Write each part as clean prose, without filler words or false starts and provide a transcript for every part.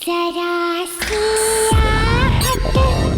जरा सी आहट होती है।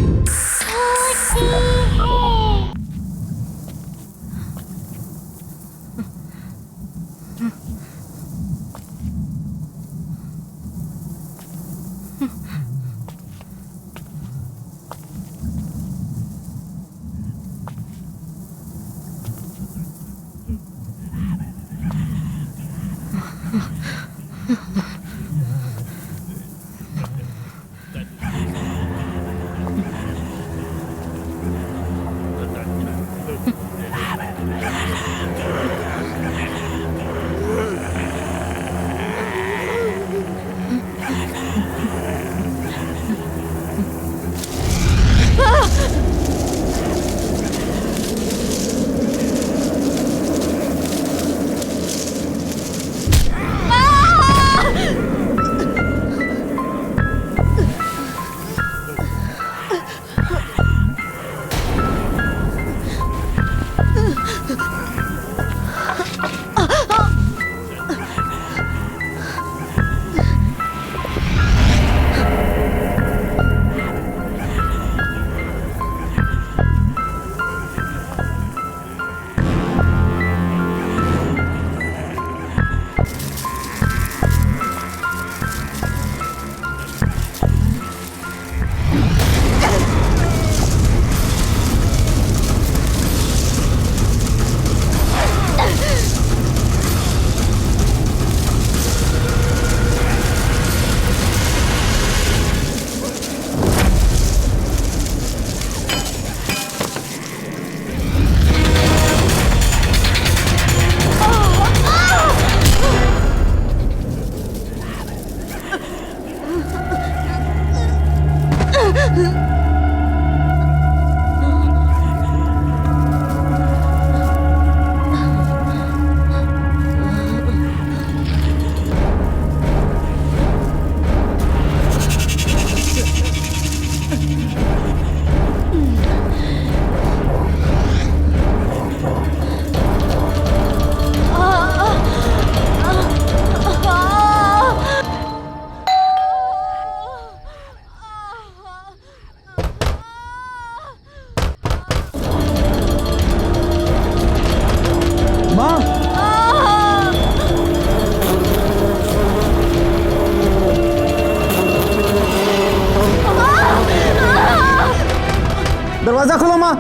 दरवाजा खोलो माँ।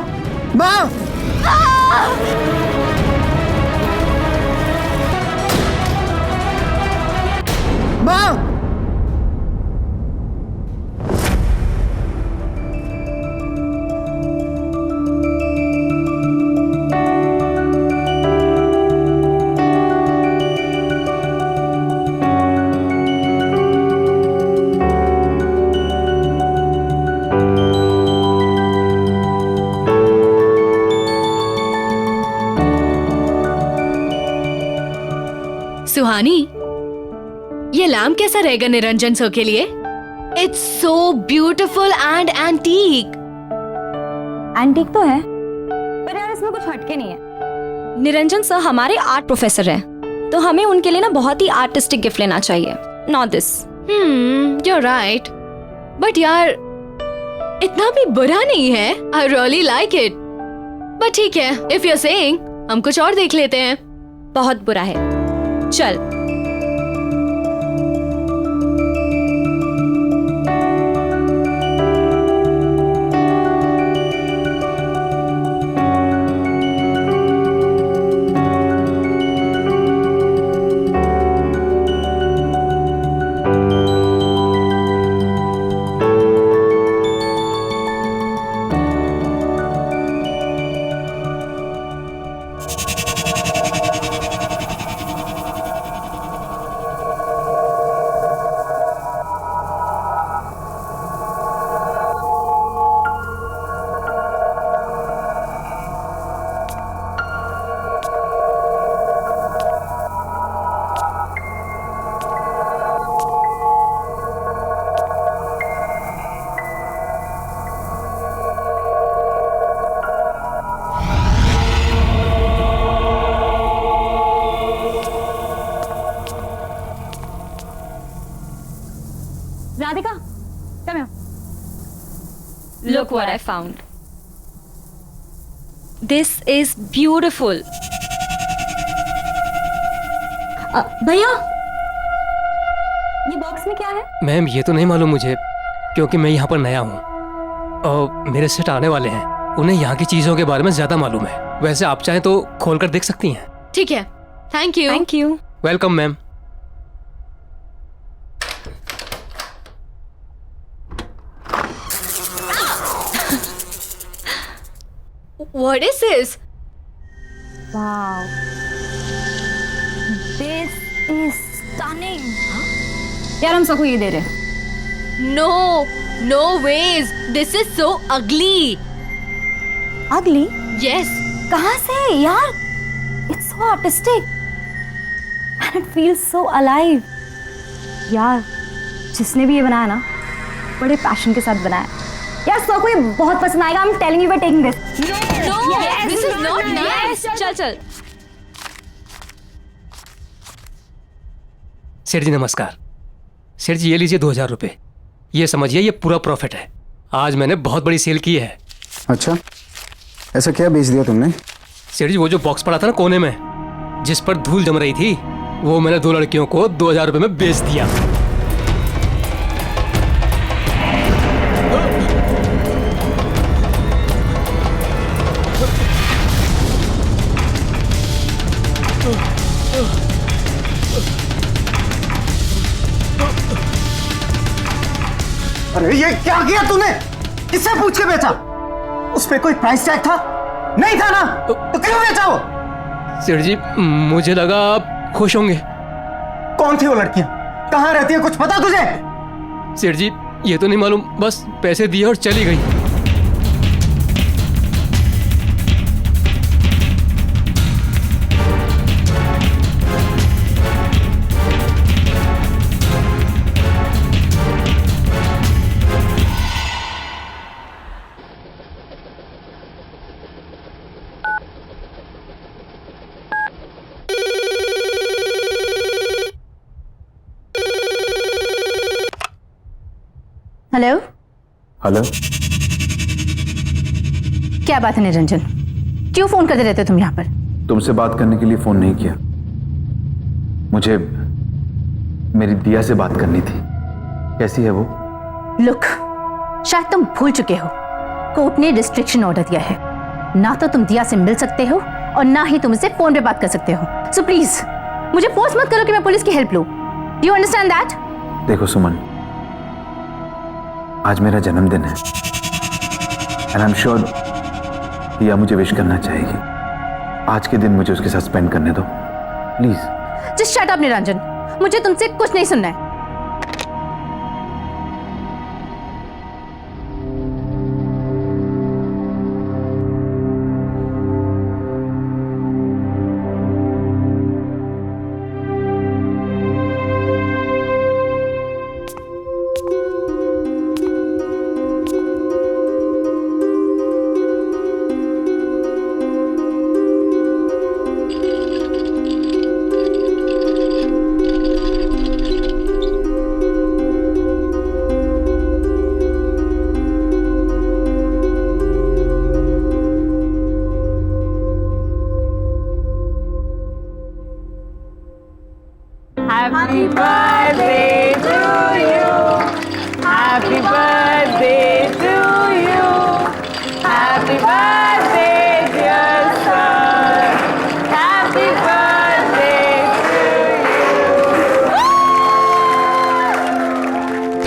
माँ माँ सुहानी, ये लैम्प कैसा रहेगा निरंजन सर के लिए? It's so beautiful and antique. Antique तो है, पर यार इसमें कुछ हटके नहीं है। निरंजन सर हमारे आर्ट प्रोफेसर हैं, तो हमें उनके लिए ना बहुत ही आर्टिस्टिक गिफ्ट लेना चाहिए। Not this. you're right. But यार इतना भी बुरा नहीं है। I really like it. But ठीक है, if you're saying, हम कुछ और देख लेते हैं। बहुत बुरा है। चल। Radhika, come here. Look what I found. This is beautiful. भैया, ये बॉक्स में क्या है? मैम ये तो नहीं मालूम मुझे, क्योंकि मैं यहाँ पर नया हूँ और मेरे सेट आने वाले हैं। उन्हें यहाँ की चीजों के बारे में ज्यादा मालूम है। वैसे आप चाहें तो खोल कर देख सकती हैं। ठीक है, thank you. Thank you. Welcome ma'am. What is this? Wow. This is stunning. यार हम सबको ये दे रहे हैं। No, no ways. This is so ugly. Ugly? Yes. कहाँ से यार? It's so artistic. And it feels so alive. यार, जिसने भी ये बनाया ना, बड़े पैशन के साथ बनाया। यार सो को ये बहुत पसंद आएगा। I'm telling you we're taking this. No, Yes, this is not nice. चल। सेठ जी नमस्कार। सेठ जी ये लीजिए 2000 रुपये। ये समझिए ये पूरा प्रॉफिट है। आज मैंने बहुत बड़ी सेल की है। अच्छा, ऐसा क्या बेच दिया तुमने? सेठ जी वो जो बॉक्स पड़ा था ना कोने में, जिस पर धूल जम रही थी, वो मैंने 2 लड़कियों को 2000 रुपये में बेच दिया। अरे ये क्या किया तूने? किससे पूछ के बेचा? उस पे कोई प्राइस टैग था? नहीं था ना? तो क्यों बेचा वो? सेठ जी मुझे लगा आप खुश होंगे। कौन थी वो लड़कियां? कहाँ रहती है, कुछ पता तुझे? सेठ जी ये तो नहीं मालूम, बस पैसे दिए और चली गई। हेलो। हेलो, क्या बात है निरंजन, क्यों फोन करते रहते हो तुम यहाँ पर? तुमसे बात करने के लिए फोन नहीं किया। मुझे मेरी दिया से बात करनी थी। कैसी है वो? लुक, शायद तुम भूल चुके हो, कोर्ट ने रिस्ट्रिक्शन ऑर्डर दिया है। ना तो तुम दिया से मिल सकते हो और ना ही तुम उससे फोन पे बात कर सकते हो। सो प्लीज मुझे फोर्स मत करो कि मैं पुलिस की हेल्प लूं। Do you understand that? देखो सुमन, आज मेरा जन्मदिन है एंड आई एम श्योर दिया मुझे विश करना चाहेगी। आज के दिन मुझे उसके साथ स्पेंड करने दो please. Just shut up Niranjan, मुझे तुमसे कुछ नहीं सुनना है। Happy birthday to you. Happy birthday to you. Happy birthday, dear son. Happy birthday to you.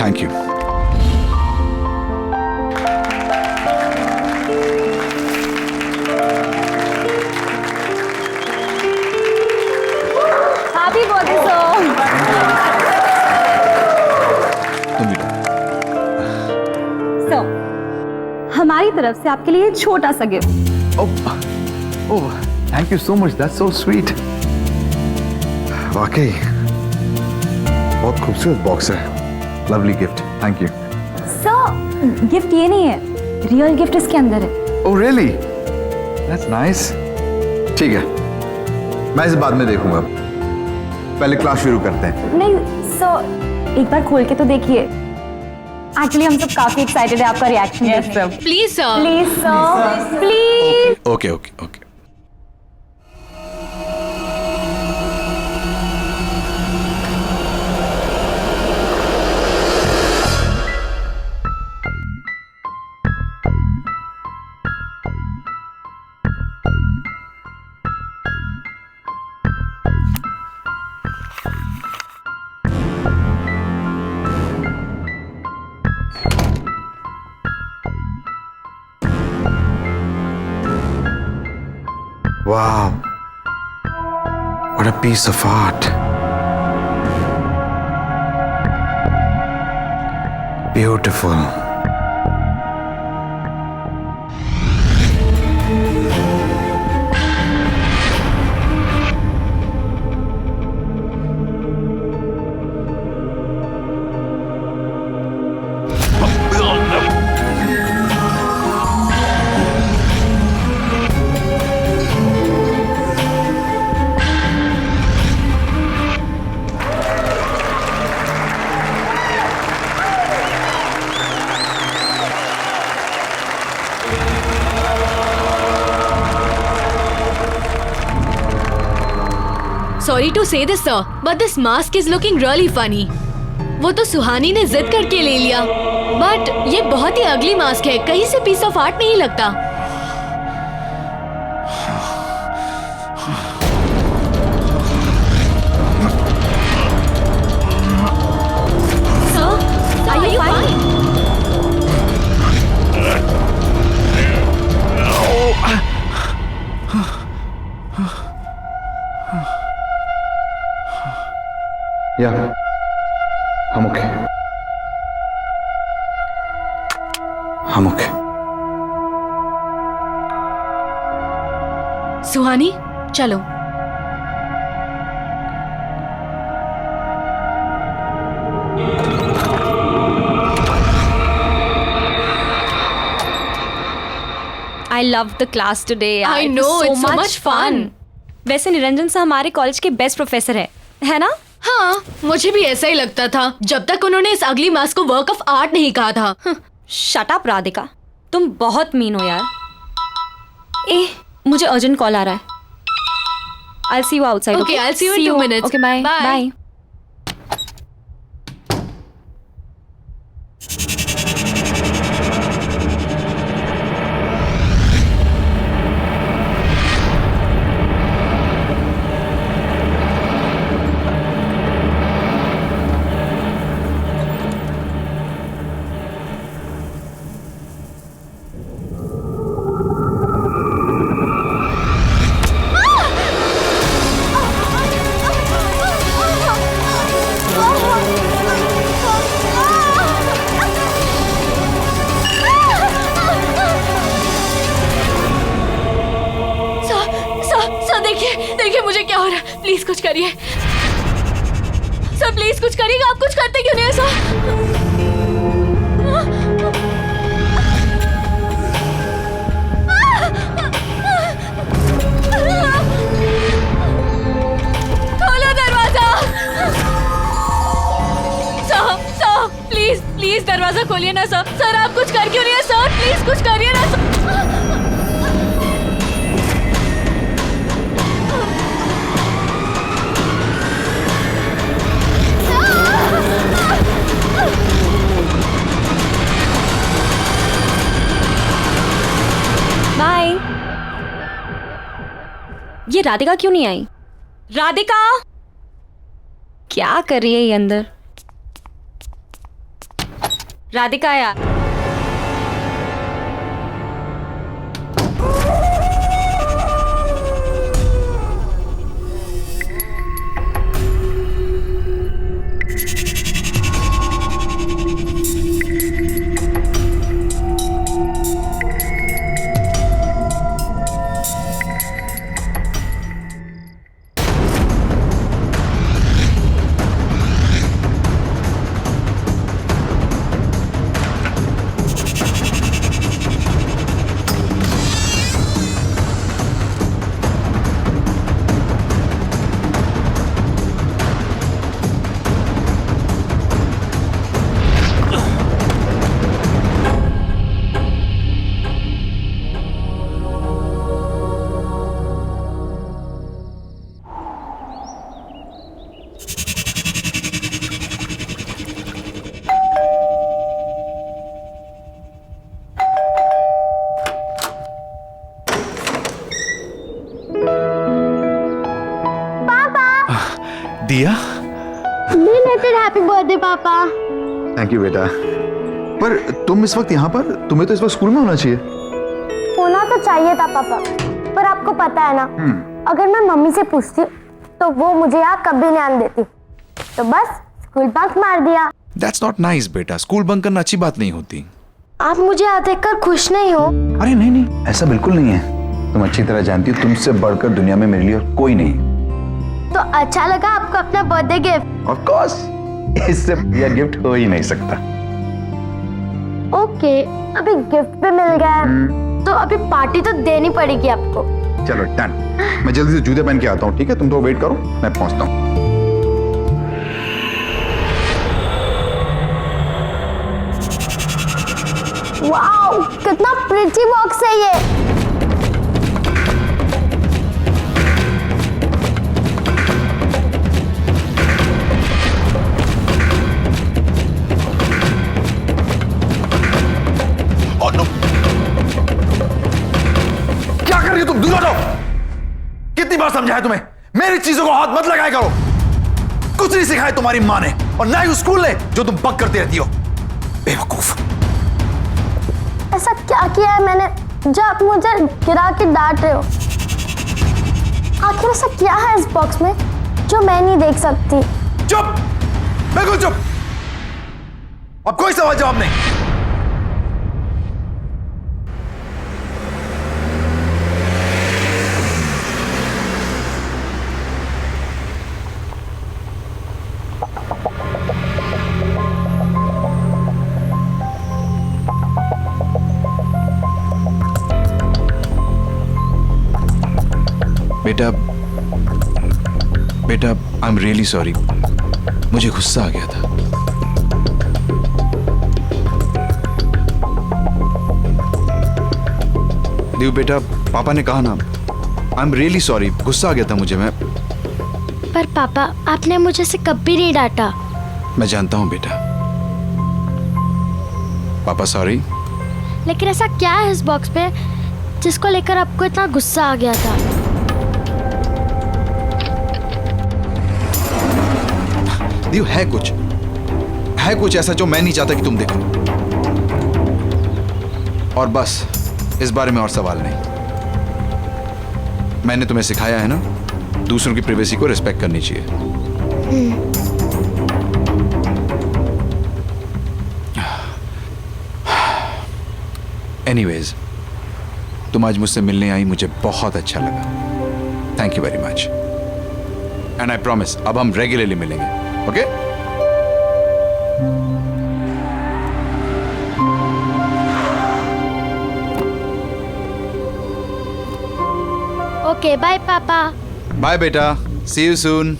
Thank you. Happy birthday sir. तुम भी So, हमारी तरफ से आपके लिए छोटा सा gift. Oh thank you so much, that's so sweet. वाकई बहुत खूबसूरत बॉक्स है। Lovely gift, thank you. Sir, gift ये नहीं है, रियल गिफ्ट इसके अंदर है। Oh really, that's nice. ठीक है, मैं इसे बाद में देखूंगा, पहले क्लास शुरू करते हैं। नहीं सर, एक बार खोल के तो देखिए। एक्चुअली हम सब काफी एक्साइटेड है आपका रिएक्शन Yes, देखने sir. Please sir. Please sir please. Okay okay okay. Wow, what a piece of art. Beautiful. Sorry to say this sir, but this mask is looking really funny. वो तो सुहानी ने जिद करके ले लिया, बट ये बहुत ही अगली मास्क है, कहीं से पीस ऑफ आर्ट नहीं लगता। Sir, are you fine? Yeah, I'm okay. I'm okay. Suhani, चलो। I love the class today. I It was know, it's so much fun. वैसे निरंजन सर हमारे कॉलेज के बेस्ट प्रोफेसर है ना? हाँ, मुझे भी ऐसा ही लगता था जब तक उन्होंने इस अगली मास्क को वर्क ऑफ आर्ट नहीं कहा था। शट अप राधिका, तुम बहुत मीन हो यार। मुझे अर्जेंट कॉल आ रहा है। I'll see you outside. Okay, I'll see you in 2 minutes. Okay, bye. Bye. Bye. देखिए मुझे क्या हो रहा है, प्लीज कुछ करिए सर, प्लीज कुछ करिएगा। आप कुछ करते क्यों नहीं है सर? खोलो दरवाजा सर, प्लीज प्लीज दरवाजा खोलिए ना सर। सर आप कुछ कर क्यों नहीं है सर, प्लीज कुछ करिए ना सर। बाय। ये राधिका क्यों नहीं आई? राधिका क्या कर रही है ये अंदर? राधिका यार, दिया, बिलेटेड हैप्पी बर्थडे पापा। थैंक यू बेटा। पर तुम इस वक्त यहाँ पर, तुम्हें तो इस वक्त स्कूल में होना चाहिए। होना तो चाहिए था पापा, पर आपको पता है ना, अगर मैं मम्मी से पूछती तो वो मुझे यहाँ कभी नहीं आने देती, तो बस स्कूल बंक मार दिया। That's not nice बेटा, स्कूल बंक करना अच्छी बात नहीं होती। आप मुझे यहाँ देखकर खुश नहीं हो? अरे नहीं नहीं, ऐसा बिल्कुल नहीं है। तुम अच्छी तरह जानती हो तुमसे बढ़कर दुनिया में मेरे लिए और कोई नहीं। तो अच्छा लगा आपको अपना बर्थडे गिफ्ट? ऑफ कोर्स, इससे बढ़िया गिफ्ट हो ही नहीं सकता। ओके, अभी गिफ्ट भी मिल गया है, तो अभी पार्टी तो देनी पड़ेगी आपको। चलो डन, मैं जल्दी से जूते पहन के आता हूँ, ठीक है? तुम तो वेट करो, मैं पहुंचता हूँ। वाओ, कितना प्रिटी बॉक्स है ये। क्या कर रही हो तुम? दूर हटो। कितनी बार समझाया तुम्हें, मेरी चीजों को हाथ मत लगाया करो। कुछ नहीं सिखाया तुम्हारी माँ ने और ना ही उस स्कूल ने जो तुम बक करती रहती हो, बेवकूफ। ऐसा क्या किया है मैंने जो आप मुझे गिरा के डांट रहे हो? आखिर ऐसा क्या है इस बॉक्स में जो मैं नहीं देख सकती? चुप, बिल्कुल चुप। अब कोई सवाल जवाब नहीं। बेटा आई एम रियली सॉरी, मुझे गुस्सा आ गया था। देव बेटा, पापा ने कहा ना, आई एम रियली सॉरी, गुस्सा आ गया था मुझे। मैं पर पापा, आपने मुझे से कभी नहीं डांटा। मैं जानता हूं बेटा, पापा सॉरी। लेकिन ऐसा क्या है इस बॉक्स पे जिसको लेकर आपको इतना गुस्सा आ गया था? देव, है कुछ ऐसा जो मैं नहीं चाहता कि तुम देखो। और बस इस बारे में और सवाल नहीं। मैंने तुम्हें सिखाया है ना, दूसरों की प्राइवेसी को रिस्पेक्ट करनी चाहिए। एनीवेज, तुम आज मुझसे मिलने आई, मुझे बहुत अच्छा लगा। Thank you very much. And I promise, अब हम रेगुलरली मिलेंगे, ओके? ओके, बाय पापा। बाय बेटा, see you soon.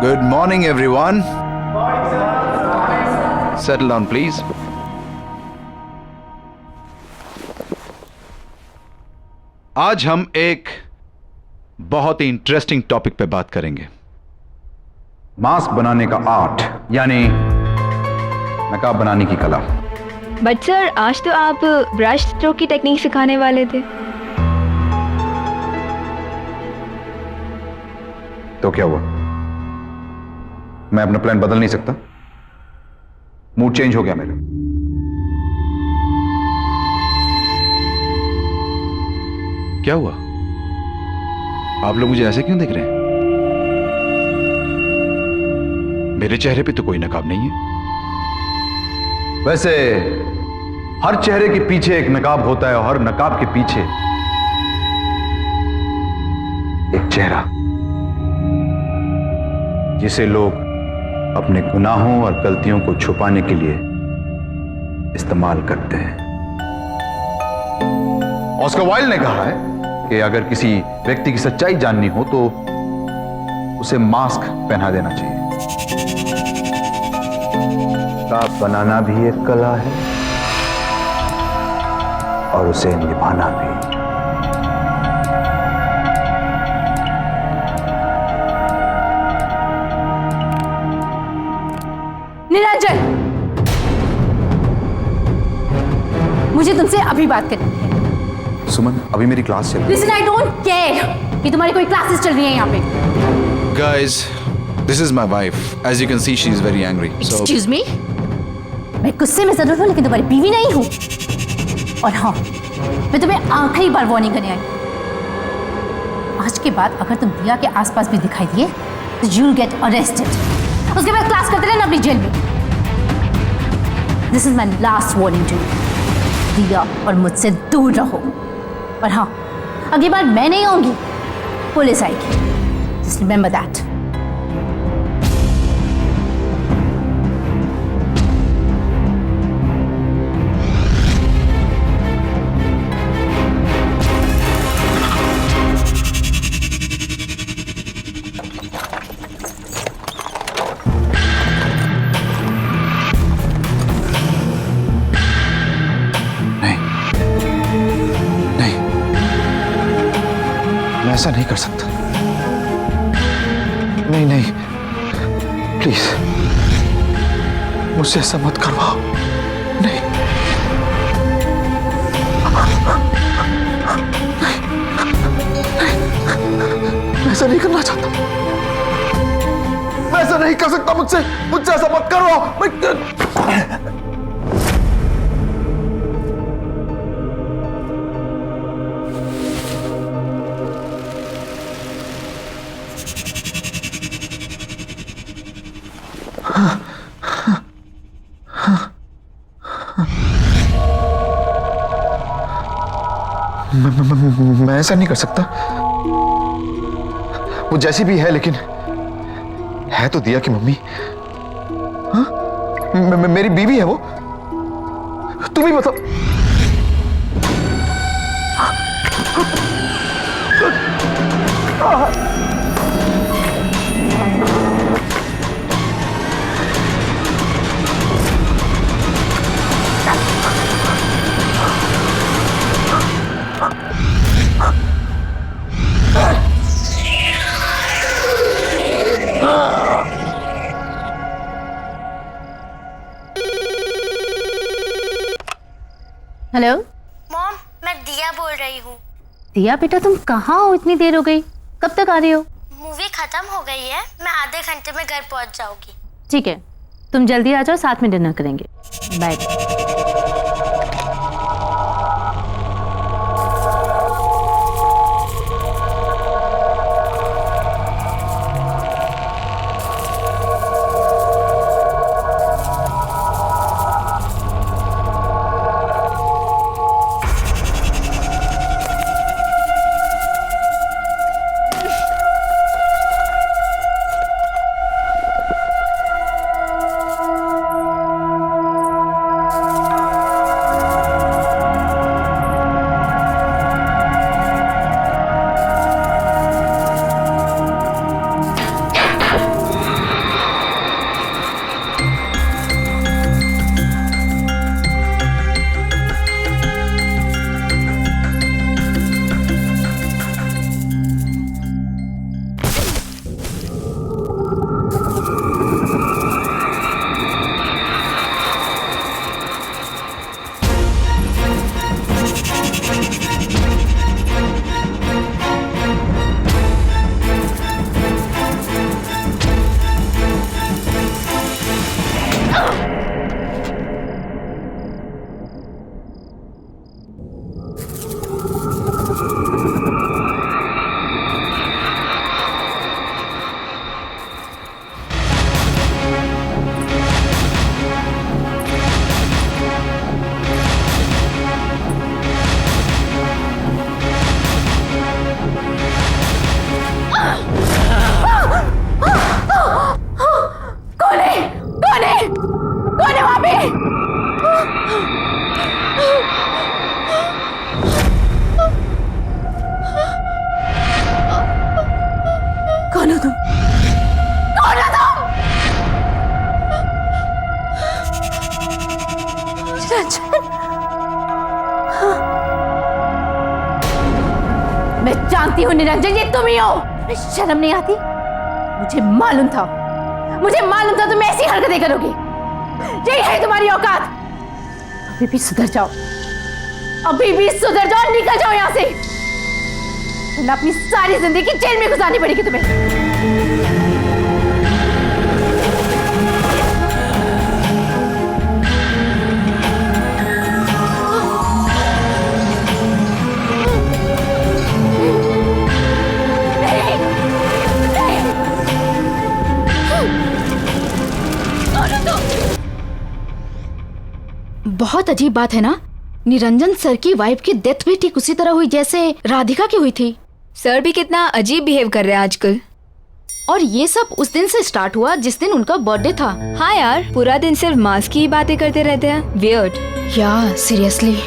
Good morning, everyone. Settle down, please. आज हम एक बहुत ही इंटरेस्टिंग टॉपिक पे बात करेंगे। मास्क बनाने का आर्ट, यानी नकाब बनाने की कला। बट सर, आज तो आप ब्रश स्ट्रोक की टेक्निक सिखाने वाले थे। तो क्या हुआ? मैं अपना प्लान बदल नहीं सकता? मूड चेंज हो गया मेरा। क्या हुआ? आप लोग मुझे ऐसे क्यों देख रहे हैं? मेरे चेहरे पे तो कोई नकाब नहीं है। वैसे हर चेहरे के पीछे एक नकाब होता है और हर नकाब के पीछे एक चेहरा, जिसे लोग अपने गुनाहों और गलतियों को छुपाने के लिए इस्तेमाल करते हैं। ऑस्कर वाइल्ड ने कहा है कि अगर किसी व्यक्ति की सच्चाई जाननी हो तो उसे मास्क पहना देना चाहिए। नकाब बनाना भी एक कला है और उसे निभाना भी। मुझे तुमसे अभी बात करनी है। सुमन, अभी मेरी क्लास चल रही है। लिसन, आई डोंट केयर कि तुम्हारी कोई क्लासेस चल रही है यहाँ पे। Guys, this is my wife. As you can see, she is very angry. So, Excuse me? मैं गुस्से में जरूर हूँ लेकिन तुम्हारी बीवी नहीं हूँ। और हाँ, मैं तुम्हें आखिरी बार वार्निंग करने आई। आज के बाद अगर तुम दिया के आसपास भी दिखाई दिए तो you'll get arrested. उसके बाद क्लास करते रहना अपनी जेल में। This is my last warning to you. दिया और मुझसे दूर रहो। और हाँ, अगली बार मैं नहीं आऊंगी, पुलिस आएगी। Just remember that. ऐसा नहीं कर सकता। नहीं नहीं, प्लीज मुझसे ऐसा मत करवाओ। नहीं, मैं ऐसा नहीं करना चाहता। मैं ऐसा नहीं कर सकता। मुझसे ऐसा मत करवाओ। मैं ऐसा नहीं कर सकता। वो जैसी भी है लेकिन है तो दिया की मम्मी। हाँ? मेरी बीवी है वो। तुम ही बताओ। हेलो मॉम, मैं दिया बोल रही हूँ। दिया बेटा, तुम कहाँ हो? इतनी देर हो गई, कब तक आ रही हो? मूवी खत्म हो गई है, मैं आधे घंटे में घर पहुँच जाऊंगी। ठीक है, तुम जल्दी आ जाओ, साथ में डिनर करेंगे। बाय। कौन हो तुम? कौन हो तुम? मैं जानती हूँ निरंजन, ये तुम ही हो। शर्म नहीं आती? मुझे मालूम था तुम ऐसी हरकतें करोगी। यही है तुम्हारी औकात। अभी भी सुधर जाओ, अभी भी सुधर जाओ, निकल जाओ यहाँ से, वरना अपनी सारी जिंदगी जेल में गुजारनी पड़ेगी तुम्हें। बहुत अजीब बात है ना, निरंजन सर की वाइफ की डेथ भी ठीक उसी तरह हुई जैसे राधिका की हुई थी। सर भी कितना अजीब बिहेव कर रहे हैं आजकल। और ये सब उस दिन से स्टार्ट हुआ जिस दिन उनका बर्थडे था। हाँ यार, पूरा दिन सिर्फ मास्क की ही बातें करते रहते हैं। वियर्ड। या सीरियसली।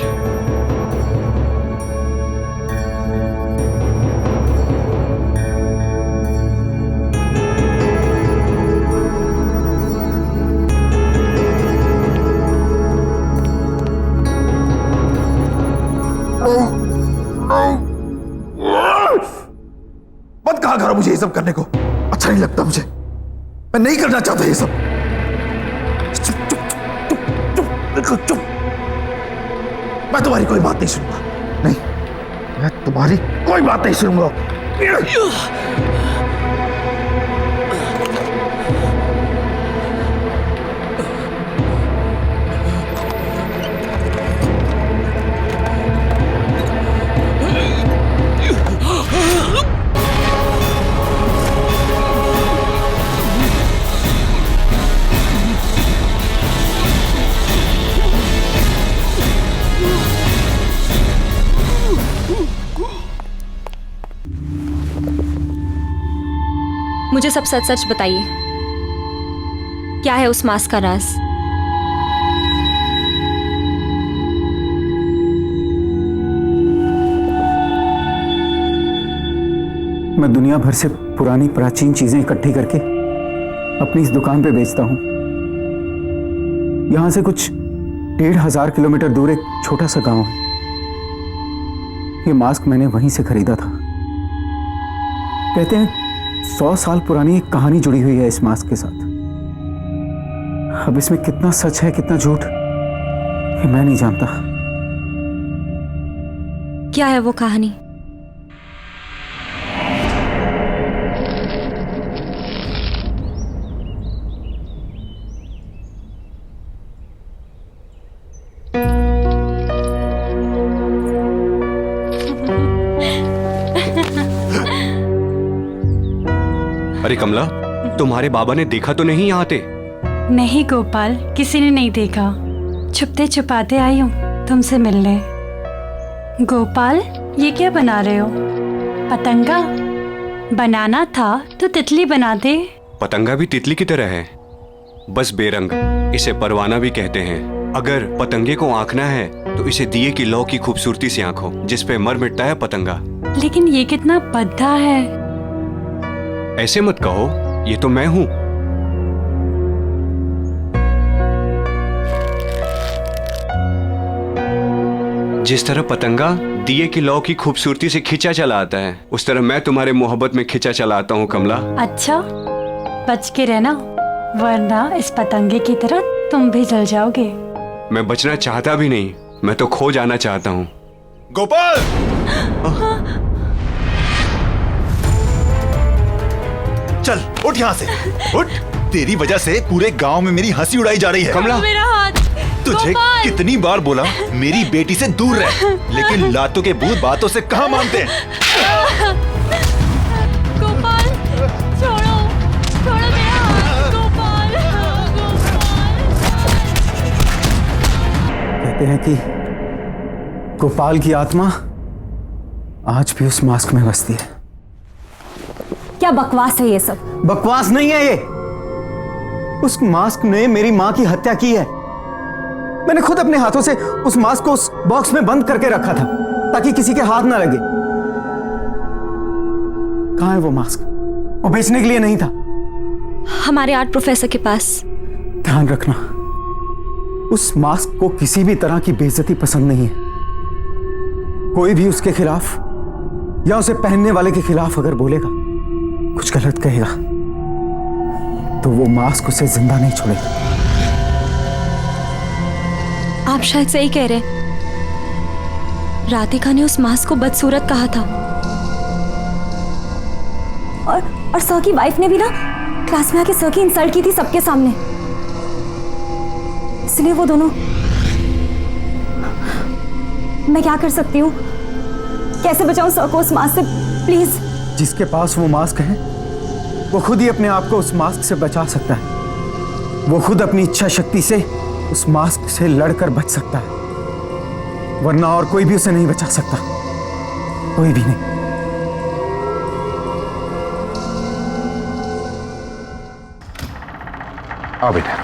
मत कहा करो मुझे ये सब करने को, अच्छा नहीं लगता मुझे, मैं नहीं करना चाहता ये सब। चुप चुप चुप चुप चुप बिल्कुल चुप। मैं तुम्हारी कोई बात नहीं सुनूंगा, नहीं, मैं तुम्हारी कोई बात नहीं सुनूंगा। मुझे सब सच सच बताइए, क्या है उस मास्क का राज? मैं दुनिया भर से पुरानी प्राचीन चीजें इकट्ठी करके अपनी इस दुकान पे बेचता हूं। यहां से कुछ 1500 किलोमीटर दूर एक छोटा सा गांव है। ये मास्क मैंने वहीं से खरीदा था। कहते हैं 100 साल पुरानी एक कहानी जुड़ी हुई है इस मास्क के साथ। अब इसमें कितना सच है कितना झूठ ये मैं नहीं जानता। क्या है वो कहानी? अरे कमला, तुम्हारे बाबा ने देखा तो नहीं यहाँ आते? नहीं गोपाल, किसी ने नहीं देखा। छुपते छुपाते आई हूँ तुमसे मिलने। गोपाल, ये क्या बना रहे हो? पतंगा? बनाना था तो तितली बना दे। पतंगा भी तितली की तरह है, बस बेरंग। इसे परवाना भी कहते हैं। अगर पतंगे को आंकना है तो इसे दिए की लौ की खूबसूरती से आंखो, जिस पे मर मिटता है पतंगा। लेकिन ये कितना भद्दा है। ऐसे मत कहो, ये तो मैं हूं। जिस तरह पतंगा दिए की लौ की खूबसूरती से खिंचा चला आता है, उस तरह मैं तुम्हारे मोहब्बत में खिंचा चला आता हूं कमला। अच्छा, बच के रहना, वरना इस पतंगे की तरह तुम भी जल जाओगे। मैं बचना चाहता भी नहीं, मैं तो खो जाना चाहता हूं। गोपाल! चल उठ यहाँ से, उठ। तेरी वजह से पूरे गांव में मेरी हंसी उड़ाई जा रही है। कमला, मेरा हाथ। तुझे कितनी बार बोला मेरी बेटी से दूर रह, लेकिन लातों के भूत बातों से कहाँ मानते हैं। गोपाल, छोड़ो, छोड़ो मेरा हाथ। गोपाल, कहते हैं कि गोपाल की आत्मा आज भी उस मास्क में बसती है। क्या बकवास है ये सब? बकवास नहीं है ये। उस मास्क ने मेरी मां की हत्या की है। मैंने खुद अपने हाथों से उस मास्क को उस बॉक्स में बंद करके रखा था ताकि किसी के हाथ ना लगे। कहां है वो मास्क? वो बेचने के लिए नहीं था। हमारे आर्ट प्रोफेसर के पास। ध्यान रखना, उस मास्क को किसी भी तरह की बेइज्जती पसंद नहीं है। कोई भी उसके खिलाफ या उसे पहनने वाले के खिलाफ अगर बोलेगा, कुछ गलत कहेगा, तो वो मास्क उसे जिंदा नहीं छोड़ेगा। आप शायद सही कह रहे हैं। राधिका ने उस मास्क को बदसूरत कहा था। और सर की वाइफ ने भी ना क्लास में आके सर की इंसल्ट की थी सबके सामने। इसलिए वो दोनों, मैं क्या कर सकती हूँ? कैसे बचाऊं सर को उस मास्क से? प्लीज। जिसके पास वो मास्क है वो खुद ही अपने आप को उस मास्क से बचा सकता है। वो खुद अपनी इच्छा शक्ति से उस मास्क से लड़कर बच सकता है, वरना और कोई भी उसे नहीं बचा सकता, कोई भी नहीं। आओ बेटा।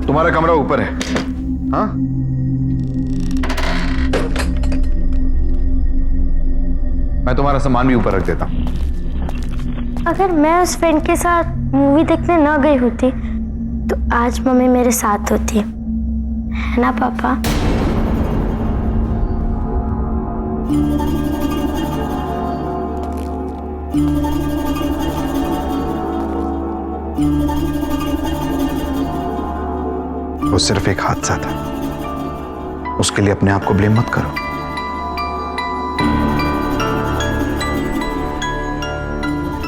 तुम्हारा कमरा ऊपर है। हाँ, मैं तुम्हारा सामान भी ऊपर रख देता हूं। अगर मैं उस फ्रेंड के साथ मूवी देखने न गई होती तो आज मम्मी मेरे साथ होती, है ना पापा? वो सिर्फ एक हादसा था, उसके लिए अपने आप को ब्लेम मत करो।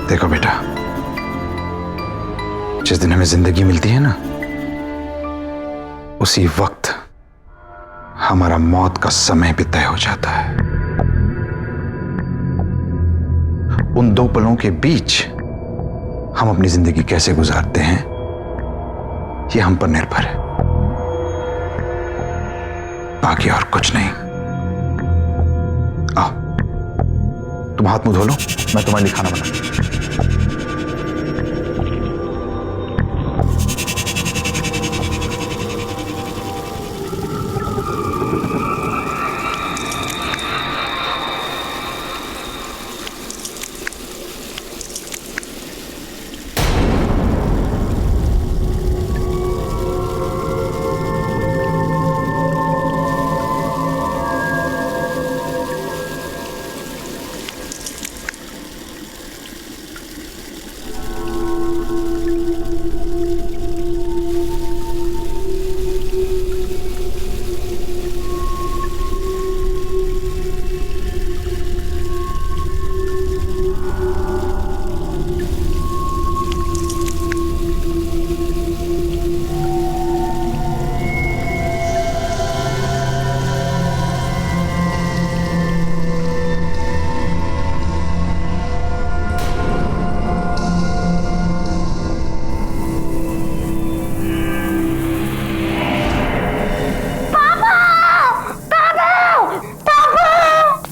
देखो बेटा, जिस दिन हमें जिंदगी मिलती है ना, उसी वक्त हमारा मौत का समय भी तय हो जाता है। उन दो पलों के बीच हम अपनी जिंदगी कैसे गुजारते हैं ये हम पर निर्भर है, बाकी और कुछ नहीं। आओ, तुम हाथ मुंह धो लो, मैं तुम्हारे लिए खाना बनाता हूं।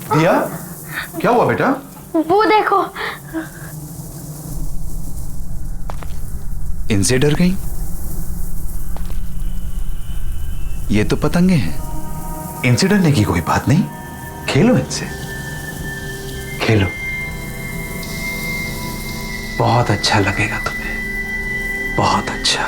दिया, क्या हुआ बेटा? वो देखो। इनसे डर गई? ये तो पतंगे हैं। इनसे डरने की कोई बात नहीं, खेलो इनसे, खेलो। बहुत अच्छा लगेगा तुम्हें, बहुत अच्छा।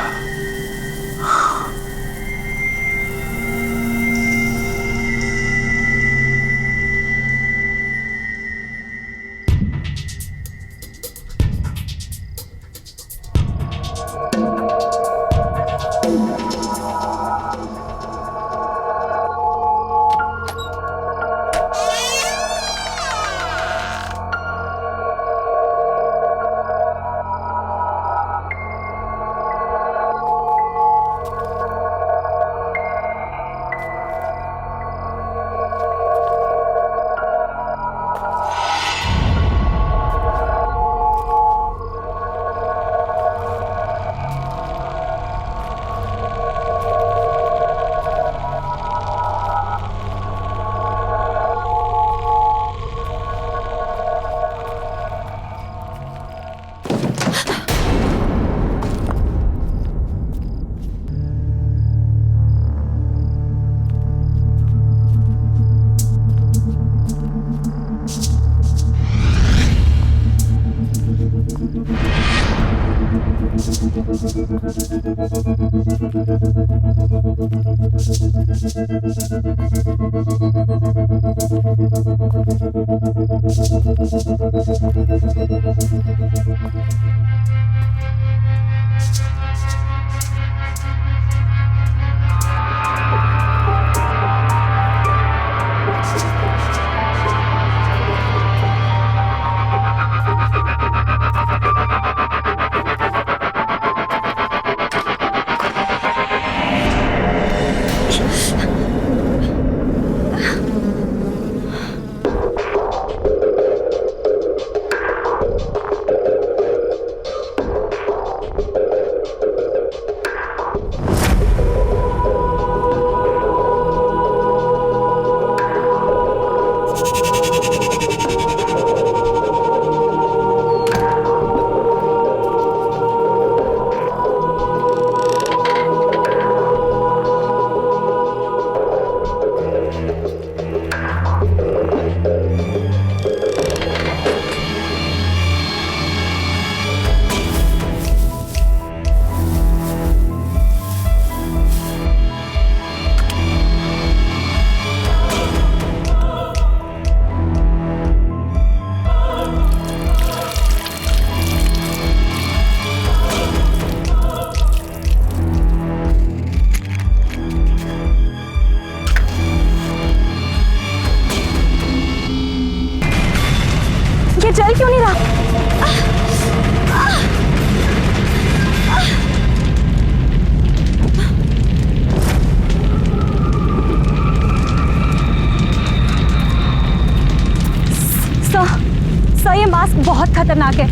बहुत खतरनाक है,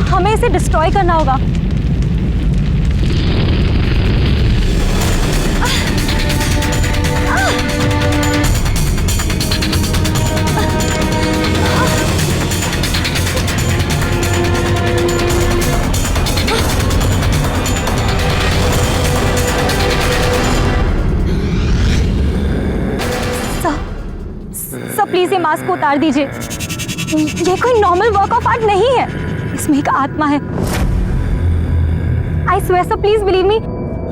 हमें इसे डिस्ट्रॉय करना होगा। सर प्लीज ये मास्क को उतार दीजिए। ये कोई नॉर्मल वर्क ऑफ आर्ट नहीं है, इसमें एक आत्मा है। I swear sir, please believe me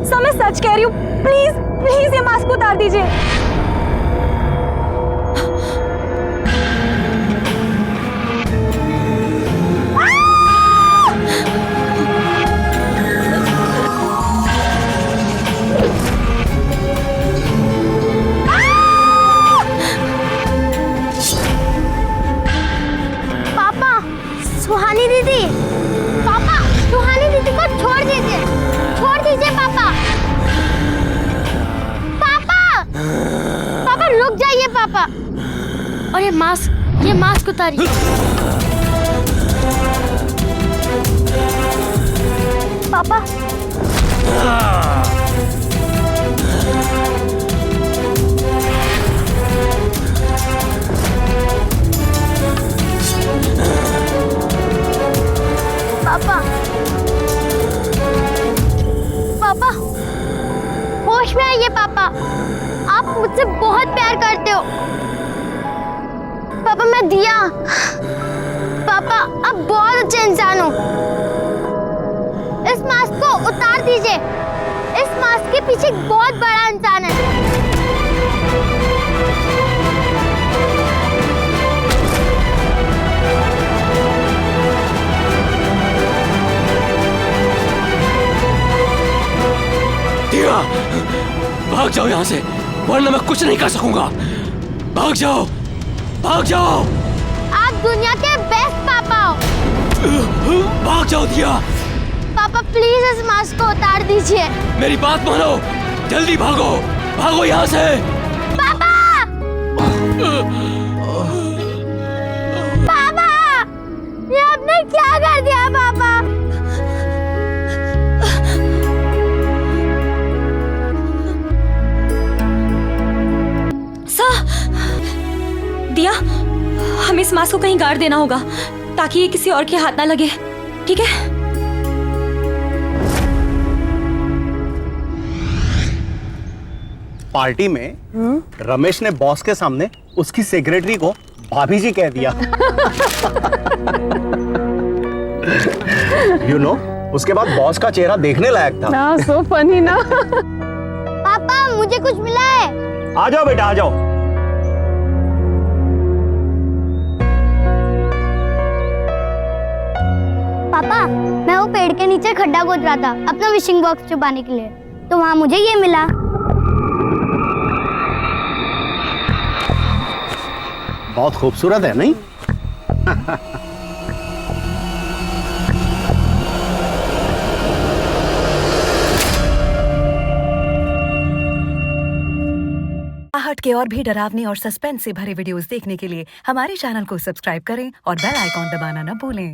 sir, मैं सच कह रही हूँ। प्लीज प्लीज ये मास्क को उतार दीजिए। सुहानी दीदी, पापा सुहानी दीदी को छोड़ दीजिए पापा। पापा रुक जाइए पापा। और ये मास्क उतारिए। पापा पापा होश में आइए पापा, आप मुझसे बहुत प्यार करते हो। पापा मैं दिया, पापा आप बहुत अच्छे इंसान हो। इस मास्क को उतार दीजिए, इस मास्क के पीछे एक बहुत बड़ा इंसान है। दिया, भाग जाओ यहाँ से, वरना मैं कुछ नहीं कर सकूंगा। भाग जाओ, भाग जाओ। आप दुनिया के बेस्ट पापा हो। भाग जाओ दिया। पापा प्लीज इस मास्क को उतार दीजिए। मेरी बात मानो, जल्दी भागो, भागो यहाँ से। पापा पापा ये आपने क्या कर दिया पापा? दिया, हमें इस मास्क को कहीं गाड़ देना होगा ताकि ये किसी और के हाथ ना लगे, ठीक है? पार्टी में रमेश ने बॉस के सामने उसकी सेक्रेटरी को भाभी जी कह दिया। You know, उसके बाद बॉस का चेहरा देखने लायक था। सो फनी ना। पापा मुझे कुछ मिला है। आ जाओ बेटा, आ जाओ। पापा मैं वो पेड़ के नीचे खड्डा खोद रहा था अपना विशिंग बॉक्स छुपाने के लिए, तो वहां मुझे ये मिला। बहुत खूबसूरत है नहीं? आहट के और भी डरावने और सस्पेंस से भरे वीडियोस देखने के लिए हमारे चैनल को सब्सक्राइब करें और बेल आइकॉन दबाना न भूलें।